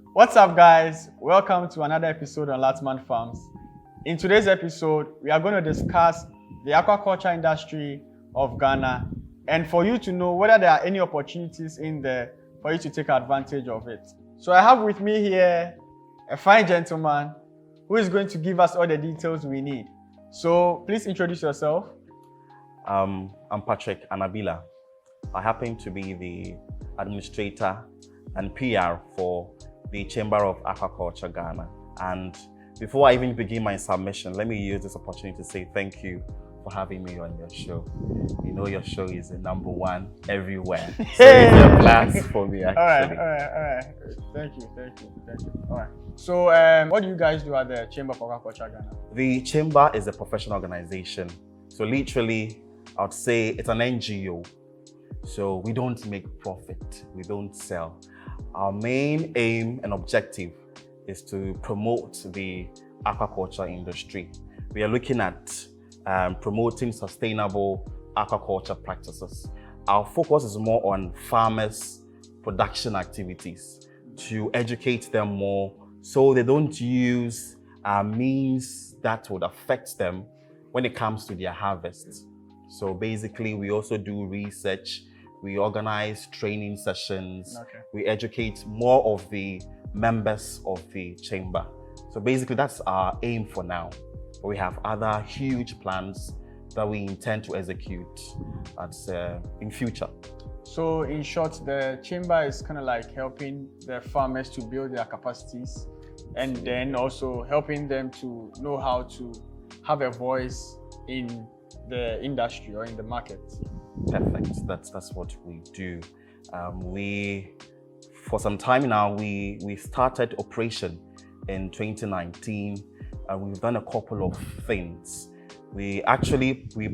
What's up, guys? Welcome to another episode on Lartman Farms. In today's episode, we are going to discuss the aquaculture industry of Ghana and for you to know whether there are any opportunities in there for you to take advantage of it. So I have with me here a fine gentleman who is going to give us all the details we need. So please introduce yourself. I'm Patrick Anabila. I happen to be the administrator and PR for the Chamber of Aquaculture Ghana. And before I even begin my submission, let me use this opportunity to say thank you for having me on your show. You know your show is the number one everywhere. So it's a plus for me, actually. All right. Thank you. All right. So what do you guys do at the Chamber of Aquaculture Ghana? The Chamber is a professional organization. So literally, I would say it's an NGO. So we don't make profit, we don't sell. Our main aim and objective is to promote the aquaculture industry. We are looking at promoting sustainable aquaculture practices. Our focus is more on farmers' production activities to educate them more so they don't use means that would affect them when it comes to their harvests. So basically, we also do research, we organize training sessions, we educate more of the members of the chamber. So basically, that's our aim for now. But we have other huge plans that we intend to execute in future. So in short, the chamber is kind of like helping the farmers to build their capacities and then also helping them to know how to have a voice in the industry or in the market. Perfect. That's what we do. For some time now, we started operation in 2019, and we've done a couple of things. We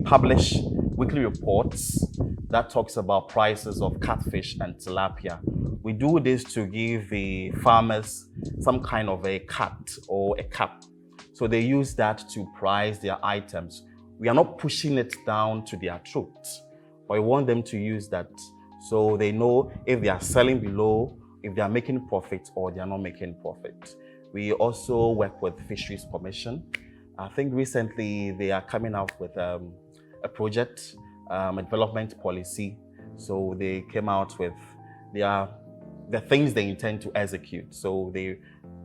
publish weekly reports that talks about prices of catfish and tilapia. We do this to give the farmers some kind of a cut or a cap. So they use that to price their items. We are not pushing it down to their throats, but we want them to use that so they know if they are selling below, if they are making profit or they are not making profit. We also work with Fisheries Commission. I think recently they are coming out with a project, a development policy. So they came out with the things they intend to execute. So they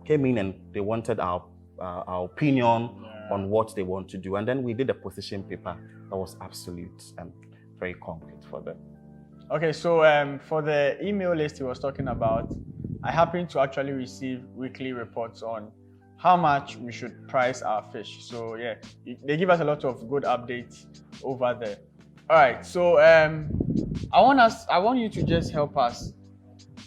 came in and they wanted our opinion on what they want to do. And then we did a position paper that was absolute and very concrete for them. Okay, so for the email list he was talking about, I happen to actually receive weekly reports on how much we should price our fish. So yeah, they give us a lot of good updates over there. All right, so I want you to just help us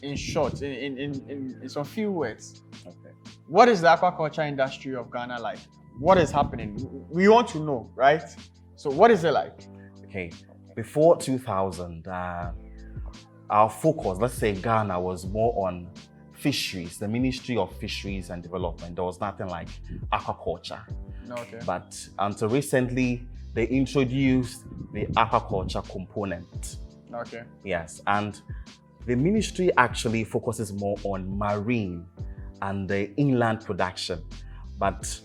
in short, in some few words. Okay. What is the aquaculture industry of Ghana like? What is happening? We want to know, right? So what is it like? Okay, before 2000, our focus, let's say Ghana, was more on fisheries, the Ministry of Fisheries and Development. There was nothing like aquaculture. Okay. But until recently, they introduced the aquaculture component. Okay. Yes, and the ministry actually focuses more on marine and the inland production. But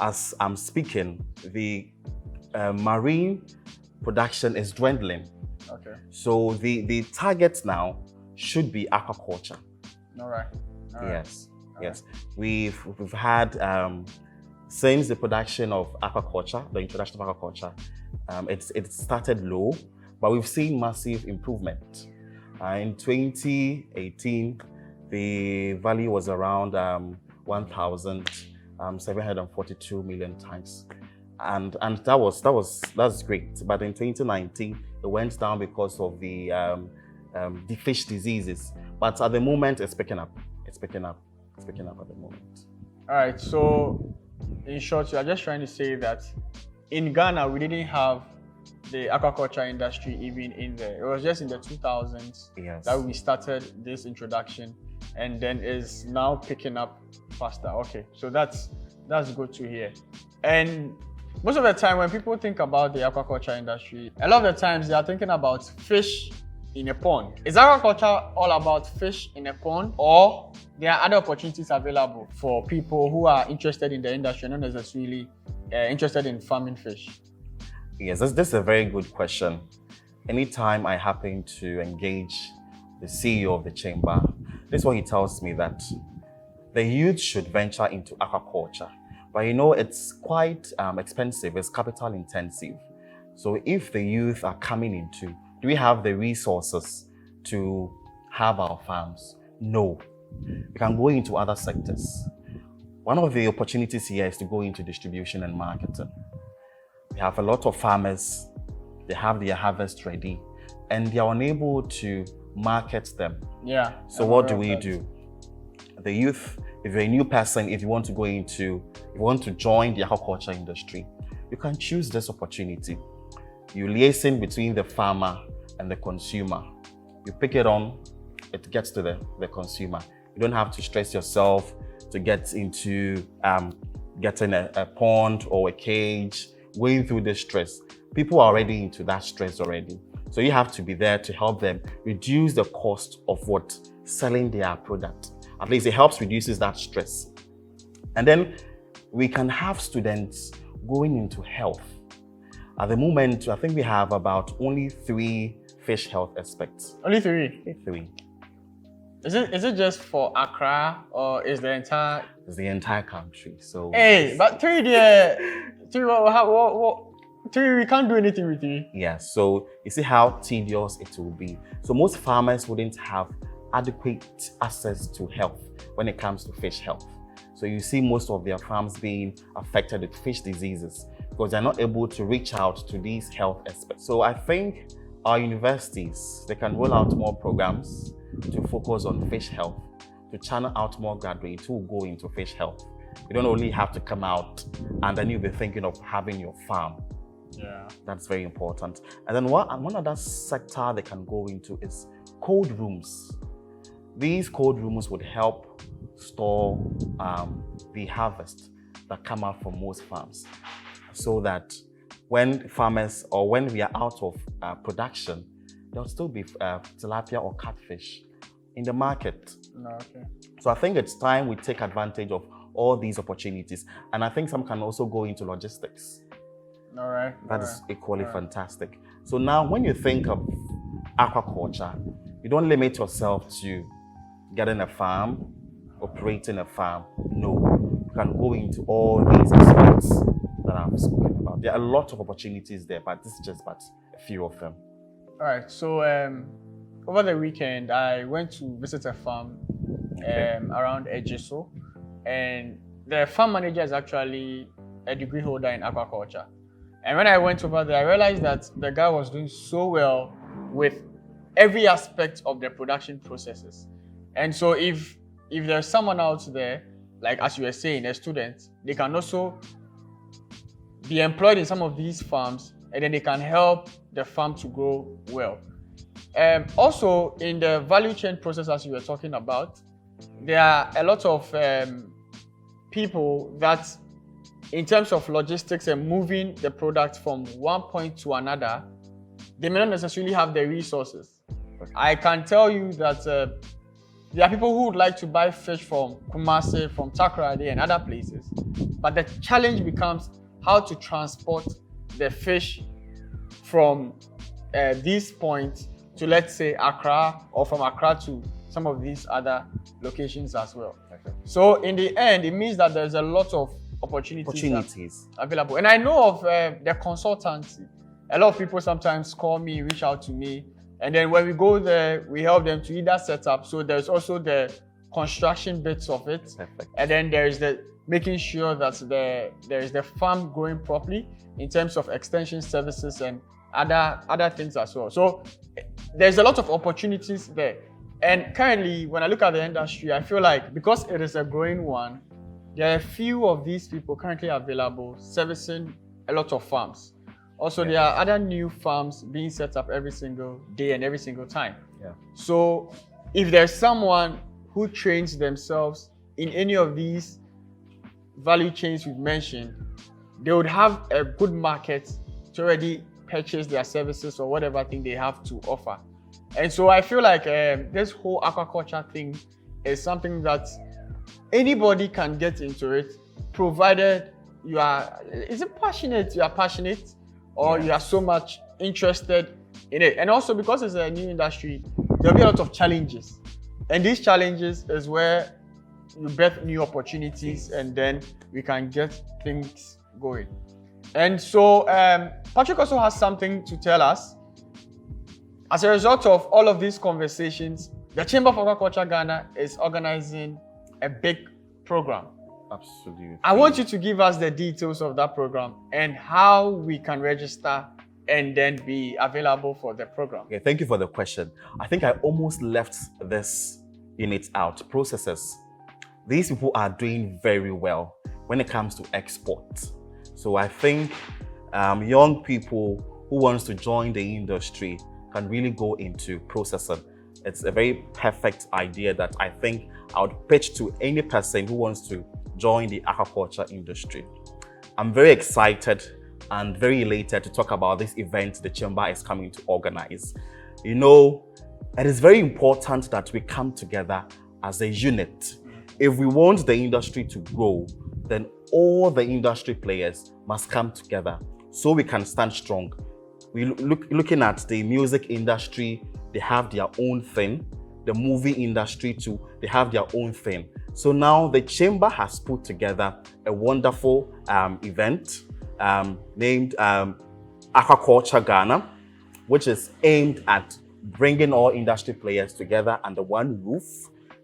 as I'm speaking, the marine production is dwindling. Okay. So the target now should be aquaculture. All right. Yes. We've had since the production of aquaculture, the introduction of aquaculture, it started low, but we've seen massive improvement. In 2018, the value was around 1,742 million tons, and that's great. But in 2019, it went down because of the fish diseases. But at the moment, it's picking up. It's picking up at the moment. All right. So, in short, you are just trying to say that in Ghana we didn't have the aquaculture industry even in there. It was just in the 2000s that we started this introduction, and then is now picking up faster. Okay, so that's good to hear. And most of the time when people think about the aquaculture industry, a lot of the times they are thinking about fish in a pond. Is aquaculture all about fish in a pond, or there are other opportunities available for people who are interested in the industry, not necessarily interested in farming fish? Yes, this is a very good question. Anytime I happen to engage the CEO of the chamber, this is what he tells me, that the youth should venture into aquaculture. But you know, it's quite expensive, it's capital intensive. So if the youth are coming into, do we have the resources to have our farms? No. We can go into other sectors. One of the opportunities here is to go into distribution and marketing. We have a lot of farmers, they have their harvest ready, and they are unable to market them. Yeah. So what do we do? The youth, if you're a new person, if you want to join the aquaculture industry, you can choose this opportunity. You liaison between the farmer and the consumer. You pick it on, it gets to the consumer. You don't have to stress yourself to get into getting a pond or a cage, going through the stress. People are already into that stress already. So you have to be there to help them reduce the cost of selling their product. At least it helps reduces that stress. And then we can have students going into health. At the moment, I think we have about only 3 fish health experts. Only 3? 3. Is it just for Accra, or is the entire? It's the entire country. So. Hey, but 3 there. 3. What? 3, we can't do anything with 3. Yeah. So you see how tedious it will be. So most farmers wouldn't have adequate access to health when it comes to fish health. So you see most of their farms being affected with fish diseases because they're not able to reach out to these health experts. So I think our universities, they can roll out more programs to focus on fish health, to channel out more graduates who go into fish health. You don't only have to come out and then you'll be thinking of having your farm. Yeah. That's very important. And then one other sector they can go into is cold rooms. These cold rooms would help store the harvest that come out from most farms, so that when farmers or when we are out of production, there'll still be tilapia or catfish in the market. Okay. So I think it's time we take advantage of all these opportunities. And I think some can also go into logistics. All right. That is equally fantastic. So now when you think of aquaculture, you don't limit yourself to getting a farm, operating a farm. No, you can go into all these aspects that I've spoken about. There are a lot of opportunities there, but this is just but a few of them. All right. So over the weekend, I went to visit a farm around Ejiso, and the farm manager is actually a degree holder in aquaculture. And when I went over there, I realized that the guy was doing so well with every aspect of the production processes. And so if there's someone out there, like as you were saying, a student, they can also be employed in some of these farms, and then they can help the farm to grow well. Also, in the value chain process, as you were talking about, there are a lot of people that, in terms of logistics and moving the product from one point to another, they may not necessarily have the resources. I can tell you that there are people who would like to buy fish from Kumasi, from Takoradi and other places, but the challenge becomes how to transport the fish from this point to, let's say, Accra, or from Accra to some of these other locations as well. Okay. So in the end, it means that there's a lot of opportunities available. And I know of the consultancy. A lot of people sometimes call me, reach out to me, and then when we go there, we help them to either set up. So there's also the construction bits of it. Perfect. And then there's the making sure that there is the farm growing properly in terms of extension services and other things as well. So there's a lot of opportunities there. And currently, when I look at the industry, I feel like because it is a growing one, there are a few of these people currently available servicing a lot of farms. Also, there are other new farms being set up every single day and every single time. Yeah. So if there's someone who trains themselves in any of these value chains we've mentioned, they would have a good market to already purchase their services or whatever thing they have to offer. And so I feel like this whole aquaculture thing is something that anybody can get into it, provided you are, is it passionate? You are passionate, or you are so much interested in it. And also because it's a new industry, there'll be a lot of challenges. And these challenges is where you birth new opportunities, and then we can get things going. And so Patrick also has something to tell us. As a result of all of these conversations, the Chamber of Aquaculture Ghana is organizing a big program. Absolutely. I want you to give us the details of that program and how we can register and then be available for the program. Okay, thank you for the question. I think I almost left this unit out. Processes. These people are doing very well when it comes to export. So I think young people who wants to join the industry can really go into processing. It's a very perfect idea that I think I would pitch to any person who wants to join the aquaculture industry. I'm very excited and very elated to talk about this event the Chamber is coming to organize. You know, it is very important that we come together as a unit. If we want the industry to grow, then all the industry players must come together so we can stand strong. Looking at the music industry, they have their own thing. The movie industry too, they have their own thing. So now the Chamber has put together a wonderful event named Aquaculture Ghana, which is aimed at bringing all industry players together under one roof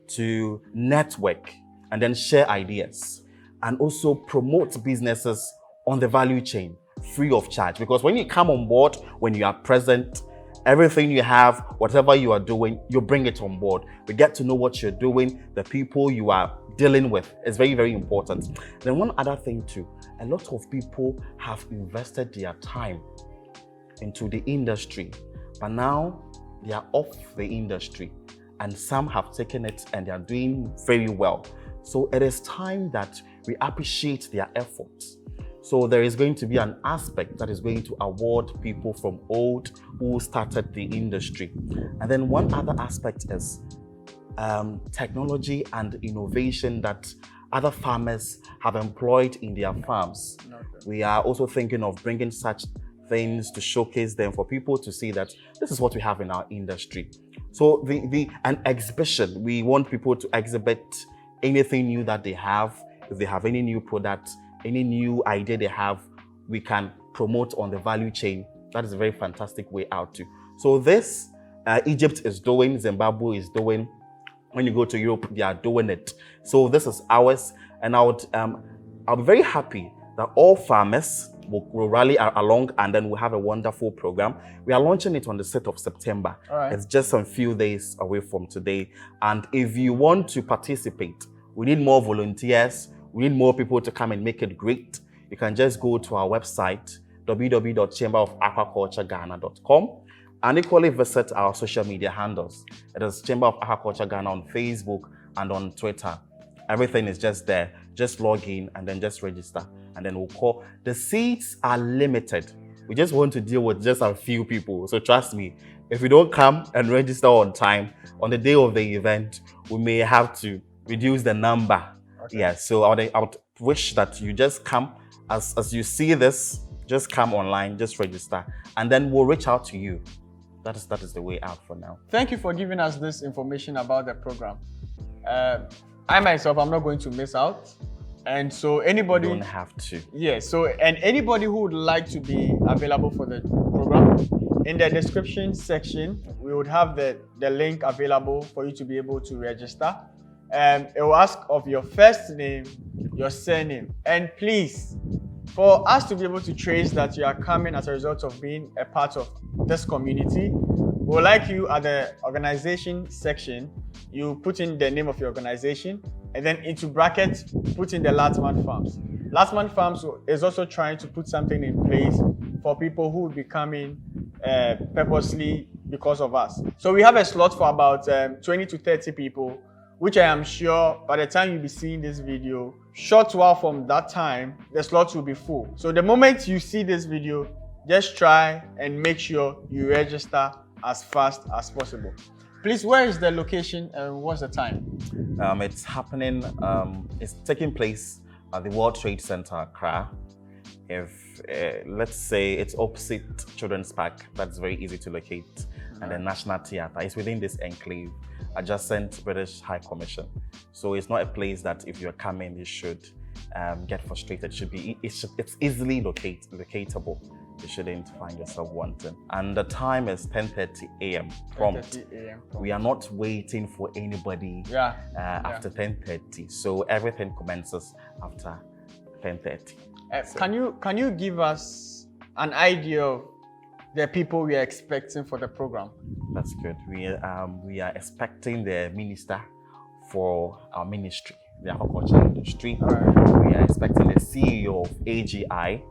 to network and then share ideas and also promote businesses on the value chain free of charge. Because when you come on board, when you are present, everything you have, whatever you are doing, you bring it on board. We get to know what you're doing, the people you are dealing with. It's very, very important. Then one other thing too, a lot of people have invested their time into the industry, but now they are off the industry and some have taken it and they are doing very well. So it is time that we appreciate their efforts. So there is going to be an aspect that is going to award people from old who started the industry. And then one other aspect is technology and innovation that other farmers have employed in their farms. Okay. We are also thinking of bringing such things to showcase them for people to see that this is what we have in our industry. So an exhibition, we want people to exhibit anything new that they have. If they have any new product, any new idea they have, we can promote on the value chain. That is a very fantastic way out too. So this, Egypt is doing, Zimbabwe is doing. When you go to Europe, they are doing it. So this is ours, and I'll be very happy that all farmers will rally along, and then we'll have a wonderful program. We are launching it on the 6th of September. All right. It's just a few days away from today. And if you want to participate, we need more volunteers. We need more people to come and make it great. You can just go to our website, www.chamberofaquacultureghana.com, and equally visit our social media handles. It is Chamber of Aquaculture Ghana on Facebook and on Twitter. Everything is just there. Just log in and then just register. And then we'll call. The seats are limited. We just want to deal with just a few people. So trust me, if you don't come and register on time, on the day of the event, we may have to reduce the number. Okay. Yeah, so I would wish that you just come. As you see this, just come online, just register, and then we'll reach out to you. That is the way out for now. Thank you for giving us this information about the program. I myself, I'm not going to miss out. And so anybody... You don't have to. Yeah, so and anybody who would like to be available for the program, in the description section, we would have the link available for you to be able to register. It will ask of your first name, your surname, and please, for us to be able to trace that you are coming as a result of being a part of this community, we would like you at the organization section, you put in the name of your organization, and then into brackets, put in the Lartman Farms. Lartman Farms is also trying to put something in place for people who will be coming purposely because of us. So we have a slot for about 20 to 30 people, which I am sure by the time you'll be seeing this video, short while from that time, the slots will be full. So the moment you see this video, just try and make sure you register as fast as possible. Please, where is the location and what's the time? It's happening, it's taking place at the World Trade Center, Accra. If, let's say it's opposite Children's Park, that's very easy to locate. And the National Theatre is within this enclave, adjacent British High Commission. So it's not a place that if you're coming, you should get frustrated. It's easily locatable. You shouldn't find yourself wanting. And the time is 10:30 a.m. prompt. 10:30 a.m. prompt. We are not waiting for anybody after 10:30. So everything commences after 10:30. Can you give us an idea of the people we are expecting for the program? That's good. We are expecting the minister for our ministry, the aquaculture industry. Right. We are expecting the CEO of AGI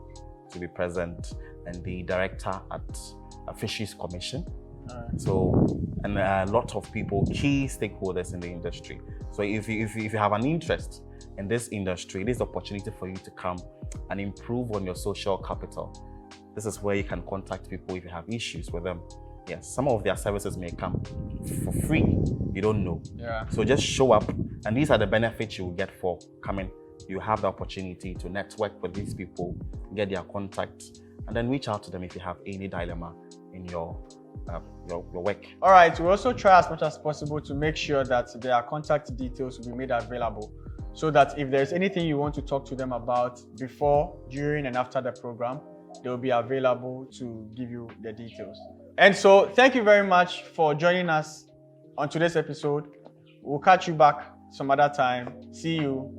to be present and the director at Fisheries Commission. Right. So, and a lot of people, key stakeholders in the industry. So if you have an interest in this industry, this is an opportunity for you to come and improve on your social capital. This is where you can contact people if you have issues with them. Yes, some of their services may come for free. You don't know. Yeah. So just show up, and these are the benefits you will get for coming. You have the opportunity to network with these people, get their contact, and then reach out to them if you have any dilemma in your work. All right. We also try as much as possible to make sure that their contact details will be made available, so that if there's anything you want to talk to them about before, during, and after the program, they'll be available to give you the details. And so thank you very much for joining us on today's episode. We'll catch you back some other time. See you.